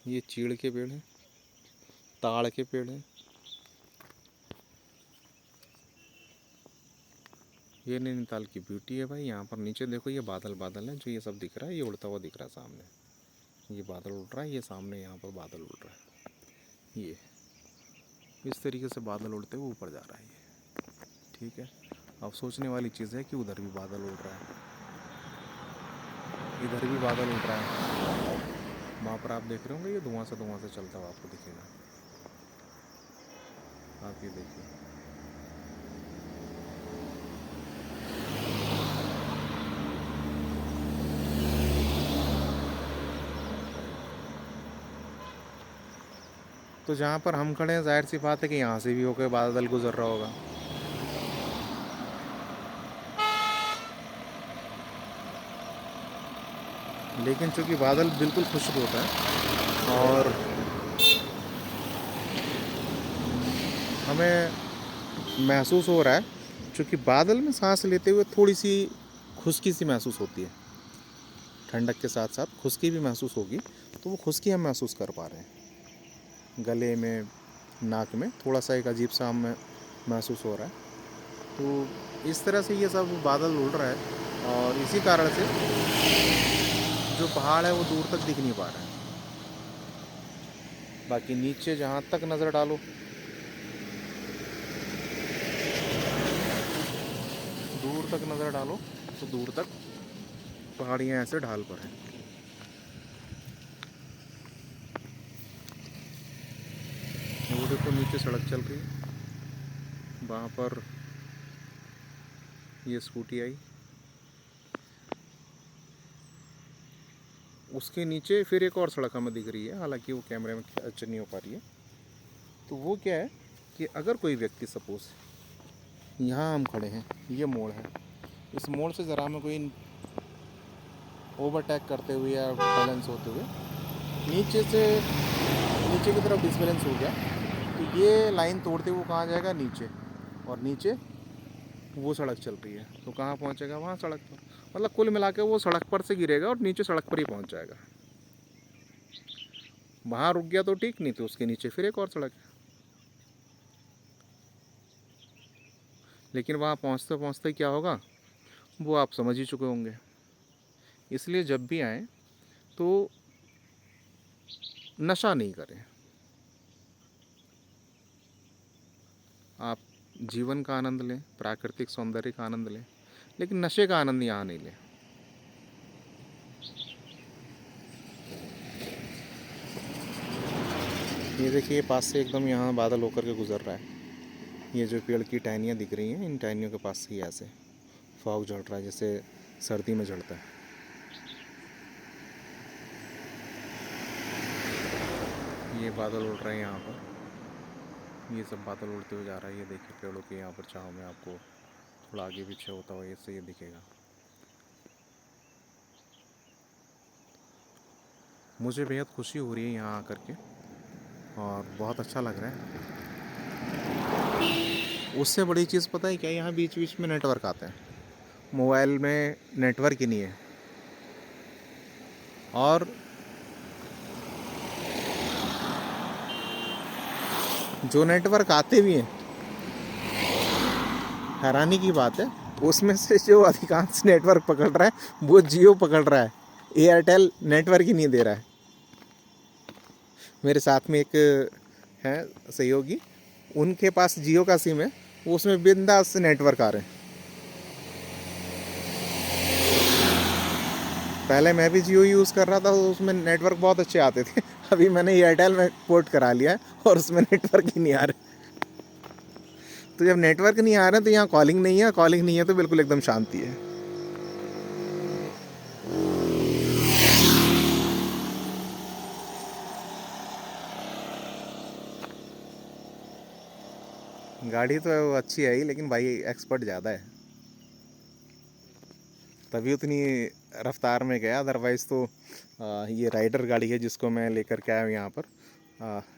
ये चीड़ के पेड़ हैं, ताड़ के पेड़ हैं। ये नैनीताल की ब्यूटी है भाई। यहाँ पर नीचे देखो, ये बादल बादल है जो ये सब दिख रहा है, ये उड़ता हुआ दिख रहा है सामने। ये बादल उड़ रहा है, ये सामने यहाँ पर बादल उड़ रहा है। ये इस तरीके से बादल उड़ते हुए ऊपर जा रहा है ये। ठीक है, अब सोचने वाली चीज़ है कि उधर भी बादल उड़ रहा है, इधर भी बादल उड़ रहा है। वहाँ पर आप देख रहे होंगे ये धुआं से चलता हुआ आपको दिखेगा। आप ये देखिए, तो जहाँ पर हम खड़े हैं जाहिर सी बात है कि यहाँ से भी होकर बादल गुजर रहा होगा। लेकिन चूंकि बादल बिल्कुल खुश्क होता है और हमें महसूस हो रहा है, चूँकि बादल में सांस लेते हुए थोड़ी सी खुश्की सी महसूस होती है, ठंडक के साथ साथ खुश्की भी महसूस होगी, तो वो खुश्की हम महसूस कर पा रहे हैं। गले में, नाक में थोड़ा सा एक अजीब सा हमें महसूस हो रहा है। तो इस तरह से ये सब बादल उड़ रहा है और इसी कारण से जो पहाड़ है वो दूर तक दिख नहीं पा रहा है। बाकी नीचे जहाँ तक नज़र डालो, दूर तक नज़र डालो तो दूर तक पहाड़ियाँ ऐसे ढाल पर हैं। वो देखो नीचे सड़क चल रही है, वहाँ पर ये स्कूटी आई, उसके नीचे फिर एक और सड़क हमें दिख रही है, हालांकि वो कैमरे में कैच नहीं हो पा रही है। तो वो क्या है कि अगर कोई व्यक्ति सपोज यहाँ हम खड़े हैं, ये मोड़ है, इस मोड़ से ज़रा हमें कोई ओवरटेक करते हुए या बैलेंस होते हुए नीचे की तरफ डिसबैलेंस हो गया, तो ये लाइन तोड़ते हुए कहाँ जाएगा, नीचे। और नीचे वो सड़क चल रही है तो कहाँ पहुँचेगा, वहाँ सड़क पर। मतलब कुल मिला के वो सड़क पर से गिरेगा और नीचे सड़क पर ही पहुँच जाएगा। वहाँ रुक गया तो ठीक, नहीं तो उसके नीचे फिर एक और सड़क है। लेकिन वहाँ पहुँचते पहुँचते क्या होगा वो आप समझ ही चुके होंगे। इसलिए जब भी आएँ तो नशा नहीं करें। आप जीवन का आनंद लें, प्राकृतिक सौंदर्य का आनंद लें, लेकिन नशे का आनंद यहाँ नहीं लें। ये देखिए पास से एकदम यहाँ बादल होकर के गुजर रहा है। ये जो पेड़ की टहनियाँ दिख रही हैं, इन टहनियों के पास से ही ऐसे फॉग झड़ रहा है जैसे सर्दी में झड़ता है। ये बादल उड़ रहे हैं यहाँ पर, ये सब बादल उड़ते हुए जा रहा है। ये देखिए पेड़ों के यहाँ पर छाँव में आपको थोड़ा आगे पीछे होता हुआ इससे ये दिखेगा। मुझे बेहद खुशी हो रही है यहाँ आकर के और बहुत अच्छा लग रहा है। उससे बड़ी चीज़ पता है क्या, यहाँ बीच बीच में नेटवर्क आता है, मोबाइल में नेटवर्क ही नहीं है। और जो नेटवर्क आते भी हैं, हैरानी की बात है, उसमें से जो अधिकांश नेटवर्क पकड़ रहा है वो जियो पकड़ रहा है, एयरटेल नेटवर्क ही नहीं दे रहा है। मेरे साथ में एक है सहयोगी, उनके पास जियो का सिम है, वो उसमें बिंदास से नेटवर्क आ रहे हैं। पहले मैं भी जियो यूज़ कर रहा था तो उसमें नेटवर्क बहुत अच्छे आते थे। अभी मैंने एयरटेल में पोर्ट करा लिया है और उसमें नेटवर्क ही नहीं आ रहे। तो जब नेटवर्क नहीं आ रहे तो यहाँ कॉलिंग नहीं है, कॉलिंग नहीं है तो बिल्कुल एकदम शांति है। गाड़ी तो अच्छी है ही, लेकिन भाई एक्सपर्ट ज़्यादा है, तभी उतनी रफ्तार में गया। अदरवाइज़ तो ये राइडर गाड़ी है जिसको मैं लेकर के आया हूँ यहाँ पर।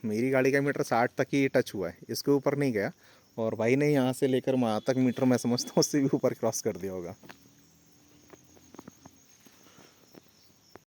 मेरी गाड़ी का मीटर 60 तक ही टच हुआ है, इसके ऊपर नहीं गया। और भाई ने यहाँ से लेकर वहाँ तक मीटर मैं समझता हूँ उससे भी ऊपर क्रॉस कर दिया होगा।